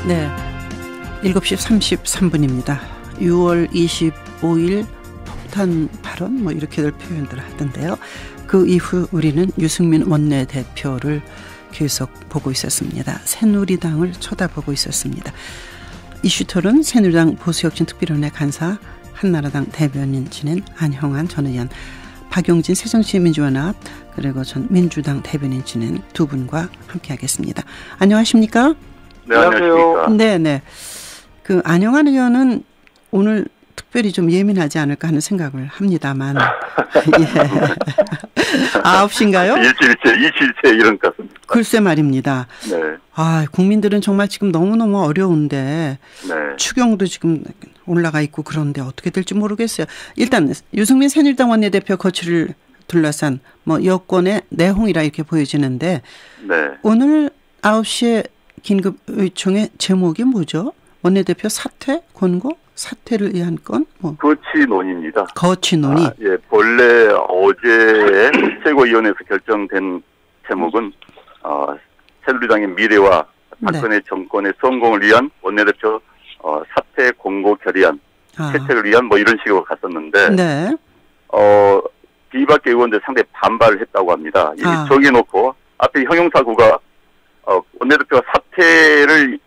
네, 7시 33분입니다. 6월 25일 폭탄 발언 뭐 이렇게들 표현들 하던데요. 그 이후 우리는 유승민 원내대표를 계속 보고 있었습니다. 새누리당을 쳐다보고 있었습니다. 이슈토론 새누리당 보수혁신특별위원회 간사, 한나라당 대변인 지낸 안형환 전 의원, 박용진 새정치민주연합 그리고 전 민주당 대변인 지낸 두 분과 함께하겠습니다. 안녕하십니까? 네, 안녕하세요. 네네. 그 안형환 의원은 오늘 특별히 좀 예민하지 않을까 하는 생각을 합니다만. 예. 9시인가요? 일주일째 이런 것 같습니다. 글쎄 말입니다. 네. 아, 국민들은 정말 지금 너무너무 어려운데. 네. 추경도 지금 올라가 있고 그런데 어떻게 될지 모르겠어요. 일단 유승민 새누리당 원내대표 거취를 둘러싼 뭐 여권의 내홍이라 이렇게 보여지는데. 네. 오늘 9시에 긴급의총의 제목이 뭐죠? 원내대표 사퇴 권고? 사퇴를 위한 건? 뭐. 거취 논의입니다. 거취 논의. 예, 본래 어제 최고위원회에서 결정된 제목은 새누리당의 미래와 박근혜 정권의 성공을 위한 원내대표 사퇴 공고 결의안 채택을 위한 뭐 이런 식으로 갔었는데 네. 비박계 의원들 상당히 반발을 했다고 합니다. 이미 정해놓고 앞에 형용사구가 원내대표가 사퇴를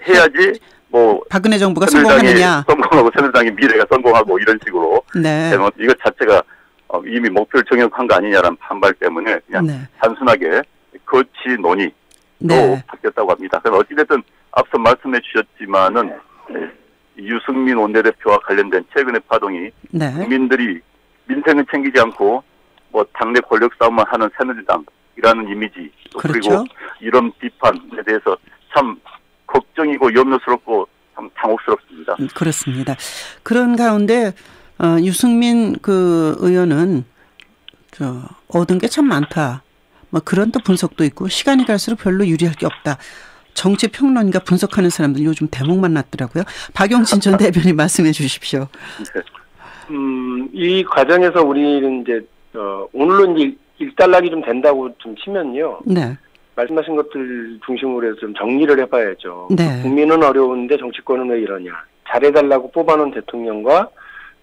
해야지 뭐 박근혜 정부가 성공하느냐, 성공하고 새누리당의 미래가 성공하고 이런 식으로 네. 이것 자체가 이미 목표를 정해놓은 거 아니냐라는 반발 때문에 그냥 네. 단순하게 거취 논의로 네. 바뀌었다고 합니다. 그래서 어찌됐든 앞서 말씀해 주셨지만은 유승민 원내대표와 관련된 최근의 파동이 네. 국민들이 민생을 챙기지 않고 뭐 당내 권력 싸움만 하는 새누리당이라는 이미지 그렇죠. 그리고 이런 비판에 대해서 참 걱정이고 염려스럽고 참 당혹스럽습니다. 그렇습니다. 그런 가운데 유승민 그 의원은 얻은 게 참 많다. 뭐 그런 또 분석도 있고 시간이 갈수록 별로 유리할 게 없다. 정치 평론가 분석하는 사람들 요즘 대목만 났더라고요. 박용진 전 대변인 말씀해 주십시오. 네. 이 과정에서 우리는 이제 오늘로 이제 일단락이 좀 된다고 좀 치면요. 네. 말씀하신 것들 중심으로 해서 좀 정리를 해봐야죠. 네. 국민은 어려운데 정치권은 왜 이러냐. 잘해달라고 뽑아놓은 대통령과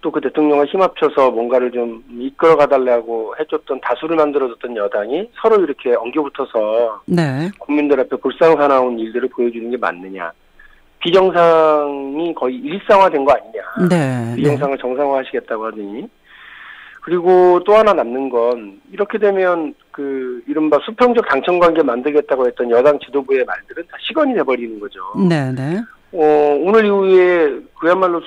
또 그 대통령과 힘합쳐서 뭔가를 좀 이끌어가달라고 해줬던 다수를 만들어줬던 여당이 서로 이렇게 엉겨붙어서 네. 국민들 앞에 불상사나운 일들을 보여주는 게 맞느냐. 비정상이 거의 일상화된 거 아니냐. 네. 비정상을 정상화하시겠다고 하더니. 그리고 또 하나 남는 건 이렇게 되면 그 이른바 수평적 당청관계 만들겠다고 했던 여당 지도부의 말들은 다 시건이 돼버리는 거죠. 네네. 오늘 이후에 그야말로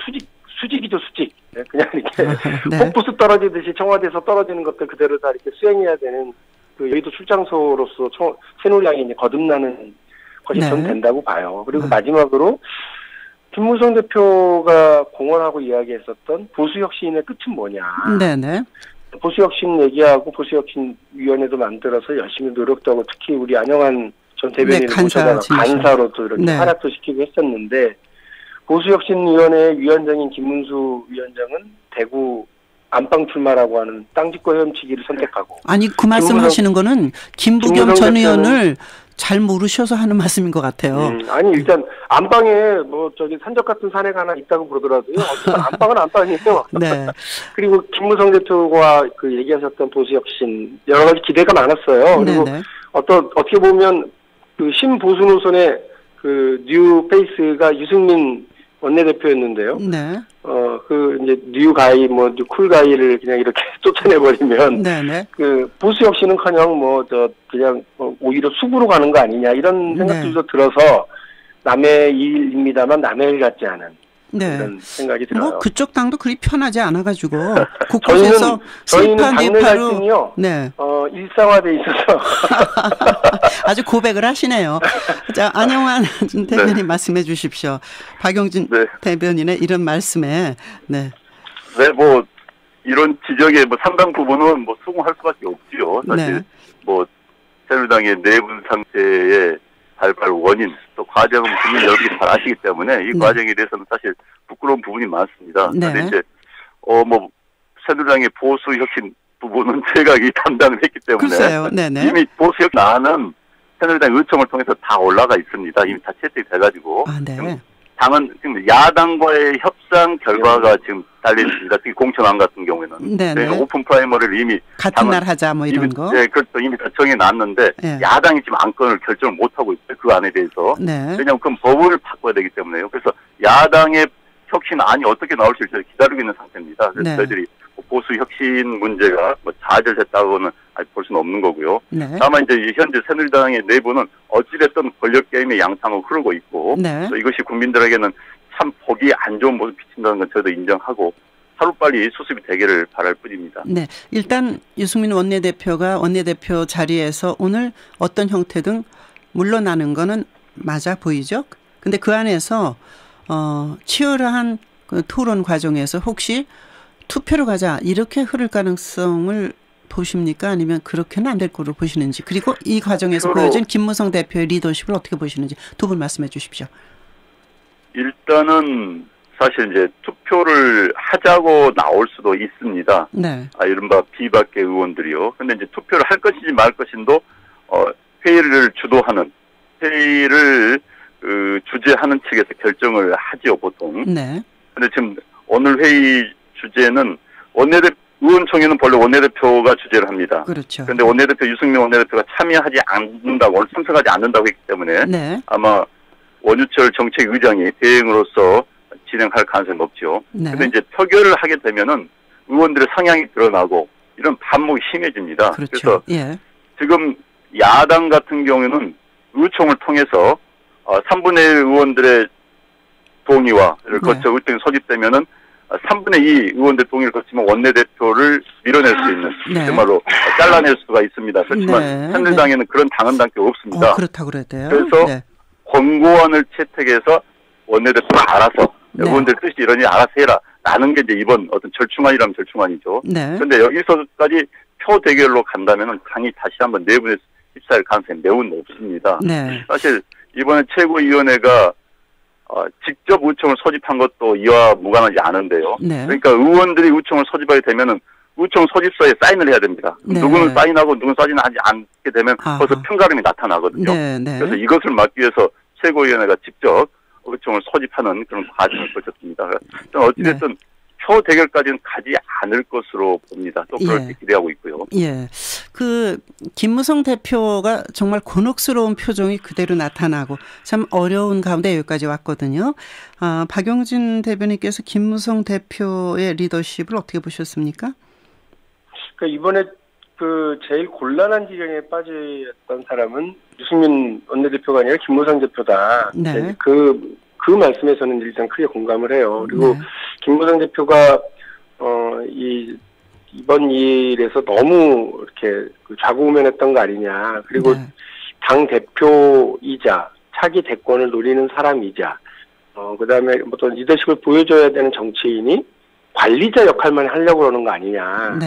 수직이죠, 수직. 그냥 이렇게 네. 폭부수 떨어지듯이 청와대에서 떨어지는 것들 그대로 다 이렇게 수행해야 되는 그 여의도 출장소로서 새누리당이 이제 거듭나는 것이 저는 된다고 봐요. 그리고 마지막으로 김무성 대표가 공언하고 이야기했었던 보수혁신의 끝은 뭐냐. 네네. 보수혁신 얘기하고 보수혁신위원회도 만들어서 열심히 노력도 하고 특히 우리 안형환 전 대변인을 간사로 또 이렇게 활약도 시키고 했었는데 보수혁신위원회 위원장인 김문수 위원장은 대구 안방 출마라고 하는 땅짓고 헤엄치기를 선택하고. 아니 그 말씀하시는 거는 김부겸 전 의원을 잘 모르셔서 하는 말씀인 것 같아요. 아니 일단 안방에 뭐 저기 산적 같은 사내가 하나 있다고 그러더라도요. 어쨌든 안방은 안방이에요. 네. 그리고 김무성 대표가 그 얘기하셨던 보수혁신 여러 가지 기대가 많았어요. 그리고 어떻게 보면 그 신보수 노선의 그 뉴 페이스가 유승민 원내대표였는데요. 네. 그 이제 뉴 가이 뭐 쿨 가이를 그냥 이렇게 쫓아내버리면 네네. 그 보수혁신은커녕 뭐 그냥 오히려 숙으로 가는 거 아니냐 이런 생각들도 들어서 남의 일입니다만 남의 일 같지 않은 그런 생각이 들어요. 뭐 그쪽 당도 그리 편하지 않아가지고 곳곳에서 저희는 당내 갈등이요. 네. 일상화돼 있어서 아주 고백을 하시네요. 자, 안형환 대변인 말씀해 주십시오. 박용진 대변인의 이런 말씀에 네, 뭐 이런 지적의 뭐 상당 부분은 뭐 수긍할 수밖에 없지요. 사실 뭐 새누리당의 내분 상태의 발발 원인 또 과정은 국민 여러분이 잘 아시기 때문에 이 과정에 대해서는 사실 부끄러운 부분이 많습니다. 그런데 이제 뭐 새누리당의 보수 혁신 부분은 제가 이 담당을 했기 때문에 글쎄요. 이미 보수 혁신 안은 새누리당 의총을 통해서 다 올라가 있습니다. 이미 다 채택이 돼가지고. 네. 당은 지금 야당과의 협상 결과가 지금 달려 있습니다. 특히 공천안 같은 경우에는. 네. 오픈 프라이머리를 이미 같은 날 하자 뭐 이런 거. 네, 그렇죠. 이미 다 정해놨는데 야당이 지금 안건을 결정을 못 하고 있어요. 그 안에 대해서. 네. 왜냐하면 그럼 법을 바꿔야 되기 때문에요. 그래서 야당의 혁신안이 어떻게 나올지 기다리고 있는 상태입니다. 그래서 저희들이 보수 혁신 문제가 뭐 좌절됐다고는 아직 볼 수는 없는 거고요. 다만 이제 현재 새누리당의 내부는 어찌됐든 권력 게임의 양상으로 흐르고 있고 또 이것이 국민들에게는 참 보기 안 좋은 모습 비친다는 건 저도 인정하고 하루빨리 수습이 되기를 바랄 뿐입니다. 네, 일단 유승민 원내대표가 원내대표 자리에서 오늘 어떤 형태든 물러나는 거는 맞아 보이죠. 근데 그 안에서 치열한 그 토론 과정에서 혹시 투표로 가자 이렇게 흐를 가능성을 보십니까? 아니면 그렇게는 안 될 거로 보시는지. 그리고 이 과정에서 보여진 김무성 대표의 리더십을 어떻게 보시는지 두 분 말씀해 주십시오. 일단은 사실 이제 투표를 하자고 나올 수도 있습니다. 네. 이른바 비박계 의원들이요. 근데 이제 투표를 할 것인지 말 것인도 회의를 주도하는 회의를 주재하는 측에서 결정을 하지요, 보통. 네. 근데 지금 오늘 회의 주제는 의원총회는 본래 원내대표가 주재를 합니다. 그렇죠. 그런데 원내대표 유승민 원내대표가 참여하지 않는다고, 오늘 참석하지 않는다고 했기 때문에 아마 원유철 정책의장이 대행으로서 진행할 가능성이 높죠. 그런데 이제 표결을 하게 되면은 의원들의 성향이 드러나고 이런 반목이 심해집니다. 그렇죠. 그래서 지금 야당 같은 경우에는 의총을 통해서 3분의 1 의원들의 동의와를 거쳐 의총이 소집되면은 3분의 2 의원들 동의를 거치면 원내대표를 밀어낼 수 있는 정말로 잘라낼 수가 있습니다. 그렇지만 새누리당에는 그런 당헌 단계가 없습니다. 그렇다고 그래야 돼요. 그래서 권고안을 채택해서 원내대표가 알아서 의원들 뜻이 이러니 알아서 해라 라는 게 이제 이번 어떤 절충안이라면 절충안이죠. 그런데 여기서까지 표 대결로 간다면은 당이 다시 한번 내분에서 휩싸일 가능성이 매우 높습니다. 사실 이번에 최고위원회가 직접 의총을 소집한 것도 이와 무관하지 않은데요. 그러니까 의원들이 의총을 소집하게 되면은 의총 소집서에 사인을 해야 됩니다. 누구는 사인하고 누구는 사인하지 않게 되면 벌써 편가름이 나타나거든요. 그래서 이것을 막기 위해서 최고위원회가 직접 의총을 소집하는 그런 과정을 거쳤습니다. 어찌됐든 표 대결까지는 가지 않을 것으로 봅니다. 또 그렇게 기대하고 있고요. 그 김무성 대표가 정말 곤혹스러운 표정이 그대로 나타나고 참 어려운 가운데 여기까지 왔거든요. 박용진 대변인께서 김무성 대표의 리더십을 어떻게 보셨습니까? 그러니까 이번에 제일 곤란한 지경에 빠졌던 사람은 유승민 원내대표가 아니라 김무성 대표다. 그 말씀에 저는 일단 크게 공감을 해요. 그리고 김무성 대표가 이번 일에서 너무 이렇게 좌고우면했던 거 아니냐. 그리고 당 대표이자 차기 대권을 노리는 사람이자 그다음에 어떤 리더십을 보여줘야 되는 정치인이 관리자 역할만 하려고 그러는 거 아니냐.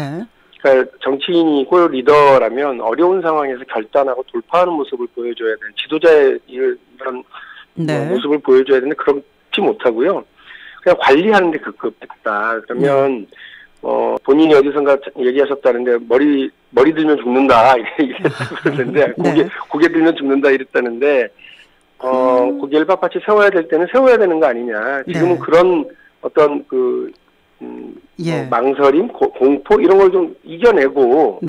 그러니까 정치인이고 리더라면 어려운 상황에서 결단하고 돌파하는 모습을 보여줘야 되는 지도자의 이런 모습을 보여줘야 되는데 그렇지 못하고요. 그냥 관리하는 데 급급했다. 그러면 본인이 어디선가 얘기하셨다는데 머리 들면 죽는다 이랬는데 고개 들면 죽는다 이랬다는데 고개를 빳빳이 세워야 될 때는 세워야 되는 거 아니냐. 지금은 그런 어떤 망설임, 공포 이런 걸 좀 이겨내고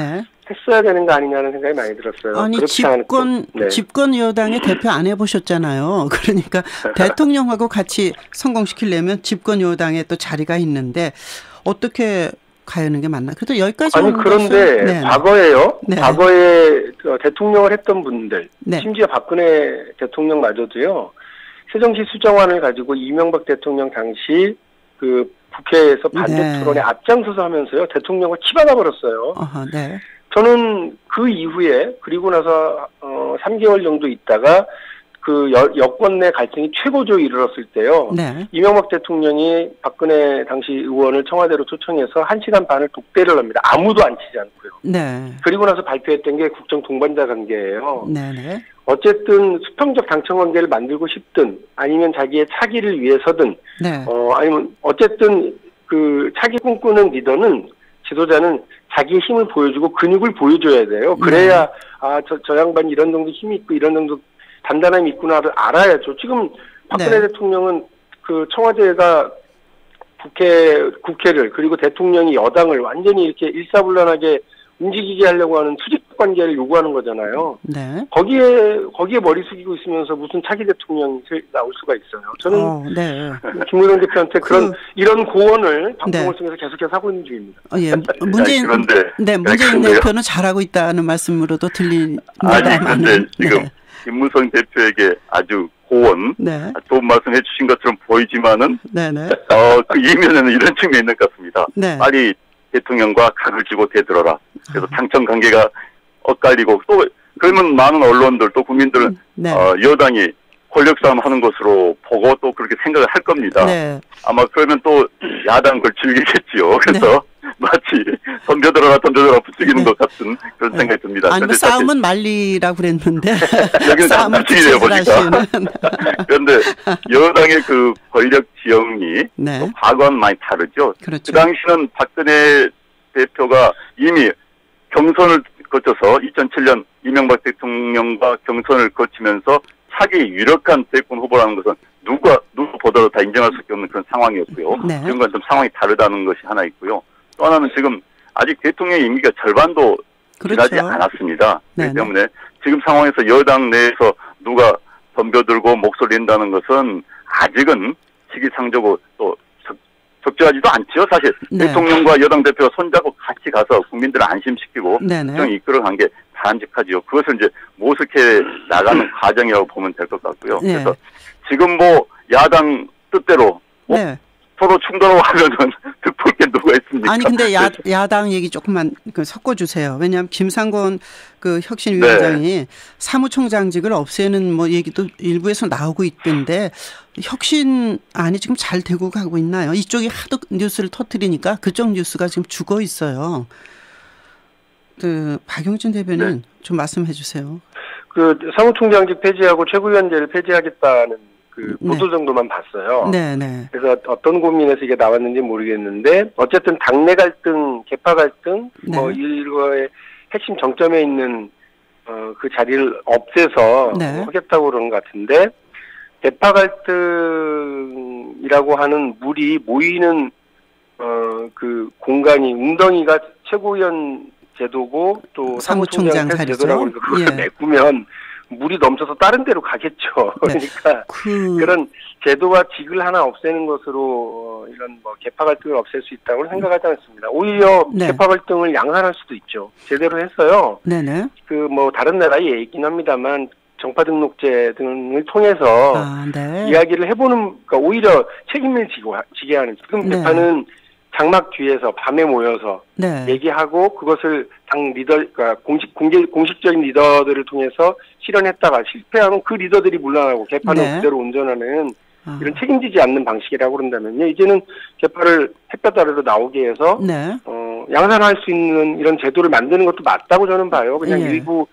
했어야 되는 거 아니냐는 생각이 많이 들었어요. 아니 집권 여당의 대표 안 해보셨잖아요. 그러니까 대통령하고 같이 성공시키려면 집권 여당에 또 자리가 있는데 어떻게 가야하는 게 맞나? 그래도 여기까지 아니 그런데 과거에요. 과거에 대통령을 했던 분들, 심지어 박근혜 대통령마저도요. 새정치 수정안을 가지고 이명박 대통령 당시 국회에서 반대 토론에 앞장서서 하면서요. 대통령을 치받아 버렸어요. 저는 그 이후에 그리고 나서 3개월 정도 있다가 여권 내 갈등이 최고조에 이르렀을 때요. 이명박 대통령이 박근혜 당시 의원을 청와대로 초청해서 1시간 반을 독대를 합니다. 아무도 앉히지 않고요. 그리고 나서 발표했던 게 국정 동반자 관계예요. 어쨌든 수평적 당청 관계를 만들고 싶든 아니면 자기의 차기를 위해서든 아니면 어쨌든 차기 꿈꾸는 리더는 지도자는 자기의 힘을 보여주고 근육을 보여줘야 돼요. 그래야 저 양반이 이런 정도 힘이 있고 이런 정도 단단함이 있구나를 알아야죠. 지금 박근혜 대통령은 그 청와대가 국회를 그리고 대통령이 여당을 완전히 이렇게 일사불란하게 움직이게 하려고 하는 수직 관계를 요구하는 거잖아요. 네. 거기에 머리 숙이고 있으면서 무슨 차기 대통령이 나올 수가 있어요. 저는 김무성 대표한테 이런 고언을 방송을 통해서 계속해서 하고 있는 중입니다. 문재인 대표는 잘하고 있다는 말씀으로도 들립니다만. 그런데 지금 김무성 대표에게 아주 고언, 좋은 말씀 해주신 것처럼 보이지만은, 그 이면에는 이런 측면이 있는 것 같습니다. 빨리 대통령과 각을 쥐고 대들어라. 그래서 당청 관계가 엇갈리고 또 그러면 많은 언론들 또 국민들은 여당이 권력 싸움 하는 것으로 보고 또 그렇게 생각을 할 겁니다. 아마 그러면 또 야당 걸 즐기겠지요. 그래서 마치 덤벼들어라 부추기는 것 같은 그런 생각이 듭니다. 아니, 싸움은 말리라고 그랬는데. 여기는 장난치기래요, 보니까. 그런데 여당의 그 권력 지형이 과거와는 많이 다르죠. 그렇죠. 그 당시는 박근혜 대표가 이미 경선을 거쳐서 2007년 이명박 대통령과 경선을 거치면서 차기 유력한 대권 후보라는 것은 누가 보더라도 다 인정할 수밖에 없는 그런 상황이었고요. 지금과는 좀 상황이 다르다는 것이 하나 있고요. 또 하나는 지금 아직 대통령의 임기가 절반도 지나지 않았습니다. 그렇기 때문에 지금 상황에서 여당 내에서 누가 덤벼들고 목소리 낸다는 것은 아직은 시기상조고 또 적절하지도 않지요. 사실 대통령과 여당 대표가 손잡고 같이 가서 국민들을 안심시키고 정이 이끌어간 게 바람직하지요. 그것을 이제 모색해 나가는 과정이라고 보면 될 것 같고요. 그래서 지금 야당 뜻대로 서로 충돌하면은 득볼 게 누가 있습니까? 아니 근데 야당 얘기 조금만 섞어주세요. 왜냐하면 김상곤 그 혁신위원장이 사무총장직을 없애는 뭐 얘기도 일부에서 나오고 있던데 혁신안이 지금 잘 되고 가고 있나요? 이쪽이 하도 뉴스를 터뜨리니까 그쪽 뉴스가 지금 죽어 있어요. 그 박용진 대변인 좀 말씀해 주세요. 그 사무총장직 폐지하고 최고위원제를 폐지하겠다는 그 보도 정도만 봤어요. 그래서 어떤 고민에서 이게 나왔는지 모르겠는데 어쨌든 당내 갈등, 개파 갈등, 뭐 이거의 핵심 정점에 있는 그 자리를 없애서 하겠다고 그러는 것 같은데 개파 갈등이라고 하는 물이 모이는 그 공간이 웅덩이가 최고위원 제도고 또 사무총장 제도라고 해서 그걸 메꾸면 물이 넘쳐서 다른 데로 가겠죠. 그러니까 그런 제도와 직을 하나 없애는 것으로 이런 뭐 개파 갈등을 없앨 수 있다고 생각하지 않습니다. 오히려 개파 갈등을 양산할 수도 있죠. 제대로 했어요. 그 뭐 다른 나라의 얘기긴 합니다만 정파 등록제 등을 통해서 이야기를 해보는, 그러니까 오히려 책임을 지게 하는. 지금 개파는 장막 뒤에서 밤에 모여서 얘기하고 그것을 당 리더, 그러니까 공식적인 리더들을 통해서 실현했다가 실패하면 그 리더들이 물러나고 개파는 그대로 운전하는 이런 책임지지 않는 방식이라고 그런다면요. 이제는 개파를 햇볕 아래로 나오게 해서 양산할 수 있는 이런 제도를 만드는 것도 맞다고 저는 봐요. 그냥 일부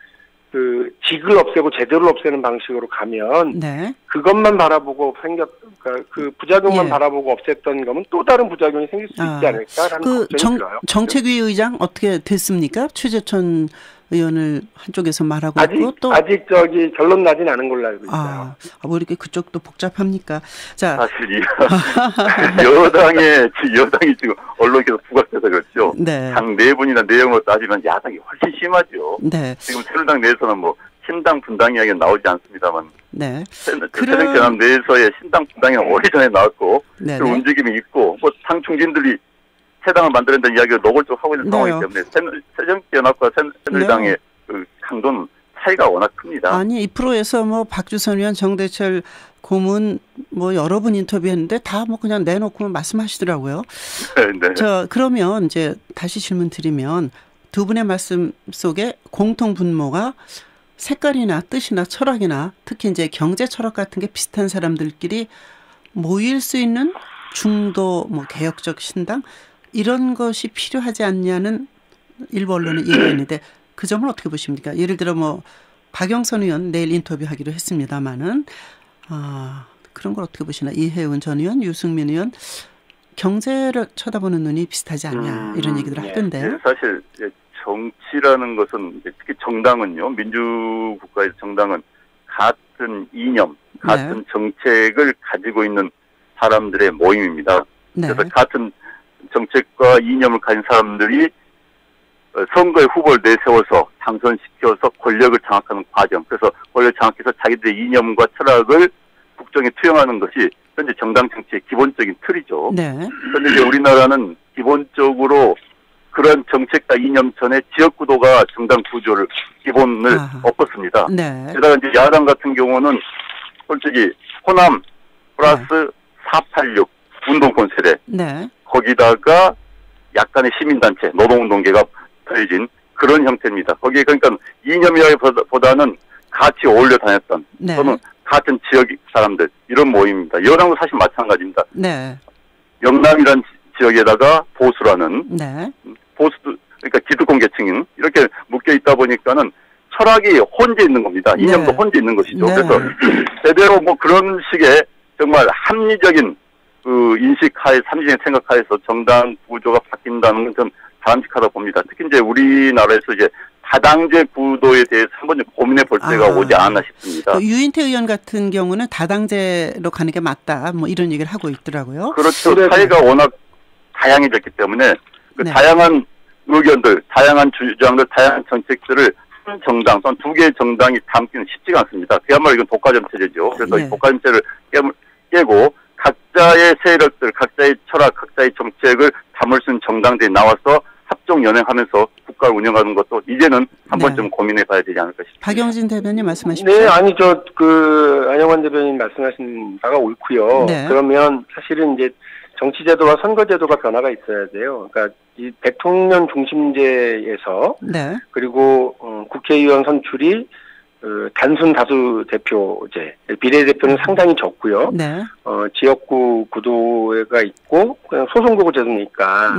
그 직을 없애고 제도를 없애는 방식으로 가면 그것만 바라보고 그러니까 그 부작용만 바라보고 없앴던 거면 또 다른 부작용이 생길 수 있지 않을까라는 걱정이 들어요. 정책위 의장 어떻게 됐습니까? 최재천 의원을 한쪽에서 말하고 있고 또 아직 결론 나진 않은 걸로 알고 있어요. 뭐 이렇게 그쪽도 복잡합니까? 자, 사실 여당이 지금 언론에서 부각돼서 그렇죠. 당 내분이나 내용으로 따지면 야당이 훨씬 심하죠. 지금 새누리당 내에서는 뭐 신당 분당 이야기는 나오지 않습니다만, 새정치연합 내에서의 신당 분당이 오래전에 나왔고 그 움직임이 있고 뭐 당 중진들이 새 당을 만들어낸다는 이야기를 노골적으로 하고 있는 상황이기 때문에 새정치연합과 새누리당의 그 강도는 차이가 워낙 큽니다. 아니 2%에서 뭐 박주선 의원, 정대철 고문 뭐 여러 분 인터뷰했는데 다 뭐 그냥 내놓고 말씀하시더라고요. 그러면 이제 다시 질문 드리면 두 분의 말씀 속에 공통 분모가 색깔이나 뜻이나 철학이나 특히 이제 경제 철학 같은 게 비슷한 사람들끼리 모일 수 있는 중도 뭐 개혁적 신당 이런 것이 필요하지 않냐는 일부 언론은 얘기했는데 그 점은 어떻게 보십니까? 예를 들어 뭐 박영선 의원 내일 인터뷰하기로 했습니다마는 그런 걸 어떻게 보시나? 이혜훈 전 의원, 유승민 의원 경제를 쳐다보는 눈이 비슷하지 않냐 이런 얘기들을 하던데요. 사실 정치라는 것은 특히 정당은요. 민주국가의 정당은 같은 이념, 같은 정책을 가지고 있는 사람들의 모임입니다. 그래서 같은 정책과 이념을 가진 사람들이 선거에 후보를 내세워서 당선시켜서 권력을 장악하는 과정. 그래서 권력을 장악해서 자기들의 이념과 철학을 국정에 투영하는 것이 현재 정당 정치의 기본적인 틀이죠. 그런데 이제 우리나라는 기본적으로 그런 정책과 이념 전에 지역 구도가 정당 구조를 기본을 엎었습니다. 게다가 이제 야당 같은 경우는 솔직히 호남 플러스 486 운동권 세대. 거기다가 약간의 시민단체, 노동운동계가 더해진 그런 형태입니다. 거기에 그러니까 이념이라기보다는 같이 어울려 다녔던 또는 같은 지역 사람들 이런 모임입니다. 여당도 사실 마찬가지입니다. 영남이라는 지역에다가 보수라는 보수도 그러니까 기득권 계층인 이렇게 묶여 있다 보니까는 철학이 혼재 있는 겁니다. 이념도 혼재 있는 것이죠. 그래서 제대로 뭐 그런 식의 정말 합리적인 그 인식하에 삼진의 생각하에서 정당 구조가 바뀐다는 건 좀 바람직하다 봅니다. 특히 이제 우리나라에서 이제 다당제 구도에 대해서 한번 좀 고민해 볼 때가 오지 않았나 싶습니다. 유인태 의원 같은 경우는 다당제로 가는 게 맞다, 뭐 이런 얘기를 하고 있더라고요. 그렇죠. 사회가 워낙 다양해졌기 때문에 그 다양한 의견들, 다양한 주장들, 다양한 정책들을 한 정당 또는 두 개의 정당이 담기는 쉽지가 않습니다. 그야말로 이건 독과점 체제죠. 그래서 이 독과점 체제를 깨고 각자의 세력들, 각자의 철학, 각자의 정책을 담을 수 있는 정당들이 나와서 합종 연행하면서 국가를 운영하는 것도 이제는 한 번쯤 고민해 봐야 되지 않을까 싶습니다. 박영진 대변인 말씀하십시오. 네, 아니 안영환 대변인 말씀하신 바가 옳고요. 그러면 사실은 이제 정치제도와 선거제도가 변화가 있어야 돼요. 그러니까 이 대통령 중심제에서 그리고 국회의원 선출이 단순 다수 대표제, 비례대표는 상당히 적고요. 지역구 구도가 있고 그냥 소선거구 제도니까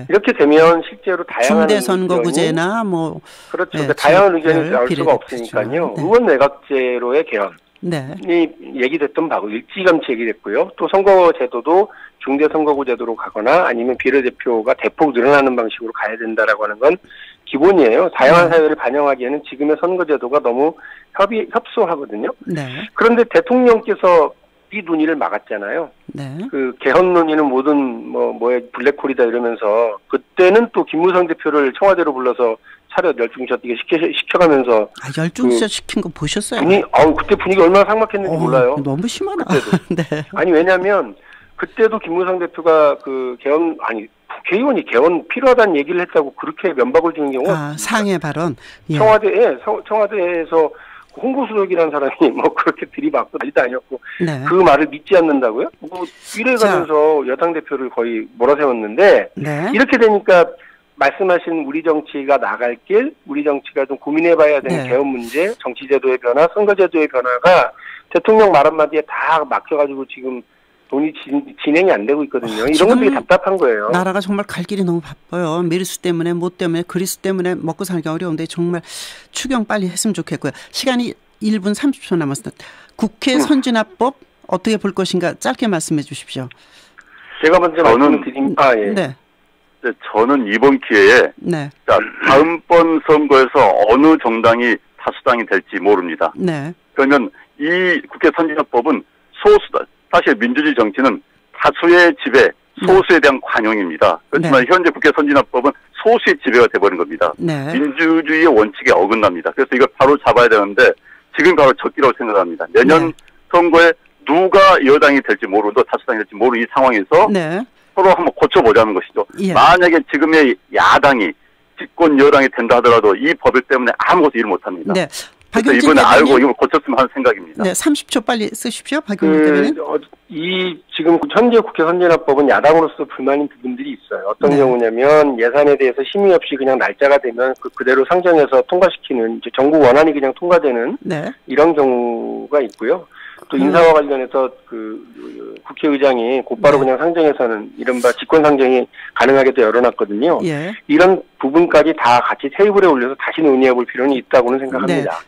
이렇게 되면 실제로 다양한 중대선거구제나 뭐 그렇죠. 그러니까 다양한 의견이 나올 수가 없으니까요. 의원 내각제로의 개헌이 얘기됐던 바고 일찌감치 얘기됐고요. 또 선거제도도 중대선거구 제도로 가거나 아니면 비례대표가 대폭 늘어나는 방식으로 가야 된다라고 하는 건 기본이에요. 다양한 사회를 반영하기에는 지금의 선거제도가 너무 협소하거든요. 그런데 대통령께서 이 논의를 막았잖아요. 그 개헌 논의는 모든 뭐의 블랙홀이다 이러면서 그때는 또 김무성 대표를 청와대로 불러서 차렷 열중샷 이게 시켜가면서 열중샷 시킨 거 보셨어요? 그때 분위기 얼마나 삭막했는지 몰라요. 너무 심하다. 그때도. 아니 왜냐하면 그때도 김무성 대표가 그 개헌 국회의원이 개헌 필요하다는 얘기를 했다고 그렇게 면박을 주는 경우가 상해 발언. 청와대에서 홍보수석이라는 사람이 뭐 그렇게 들이받고 난리도 아니었고 그 말을 믿지 않는다고요? 뭐 이래가면서 여당 대표를 거의 몰아세웠는데 이렇게 되니까 말씀하신 우리 정치가 나갈 길, 우리 정치가 좀 고민해봐야 되는 개헌 문제, 정치제도의 변화, 선거제도의 변화가 대통령 말 한마디에 다 막혀가지고 지금 돈이 진행이 안 되고 있거든요. 이런 것들이 답답한 거예요. 나라가 정말 갈 길이 너무 바빠요. 메르스 때문에, 뭐 때문에, 그리스 때문에 먹고 살기 어려운데 정말 추경 빨리 했으면 좋겠고요. 시간이 1분 30초 남았습니다. 국회 선진화법 어떻게 볼 것인가 짧게 말씀해 주십시오. 제가 먼저 말씀드립니다. 저는 이번 기회에 다음번 선거에서 어느 정당이 다수당이 될지 모릅니다. 그러면 이 국회 선진화법은 소수다. 사실 민주주의 정치는 다수의 지배, 소수에 대한 관용입니다. 그렇지만 현재 국회 선진화법은 소수의 지배가 돼버린 겁니다. 민주주의의 원칙에 어긋납니다. 그래서 이걸 바로 잡아야 되는데 지금 바로 적기라고 생각합니다. 내년 선거에 누가 여당이 될지 모르고 다수당이 될지 모르는 이 상황에서 서로 한번 고쳐보자는 것이죠. 만약에 지금의 야당이 집권 여당이 된다 하더라도 이 법일 때문에 아무것도 일을 못합니다. 그래서 이번에 알고 이걸 고쳤으면 하는 생각입니다. 30초 빨리 쓰십시오. 박영진 대변인. 지금 현재 국회 선진화법은 야당으로서 불만인 부분들이 있어요. 어떤 경우냐면 예산에 대해서 심의 없이 그냥 날짜가 되면 그대로 상정해서 통과시키는 이제 정부 원안이 그냥 통과되는 이런 경우가 있고요. 또 인사와 관련해서 국회의장이 곧바로 그냥 상정해서는 이른바 직권상정이 가능하게 또 열어놨거든요. 이런 부분까지 다 같이 테이블에 올려서 다시 논의해 볼 필요는 있다고는 생각합니다.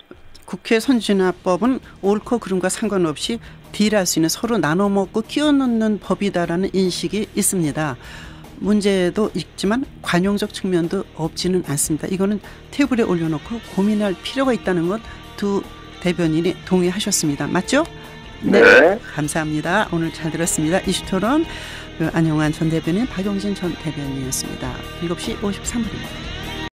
국회 선진화법은 옳고 그름과 상관없이 딜할 수 있는 서로 나눠 먹고 끼워 넣는 법이다라는 인식이 있습니다. 문제도 있지만 관용적 측면도 없지는 않습니다. 이거는 테이블에 올려놓고 고민할 필요가 있다는 것 두 대변인이 동의하셨습니다. 맞죠? 네. 감사합니다. 오늘 잘 들었습니다. 이슈토론 안영환 전 대변인, 박용진 전 대변인이었습니다. 7시 53분입니다.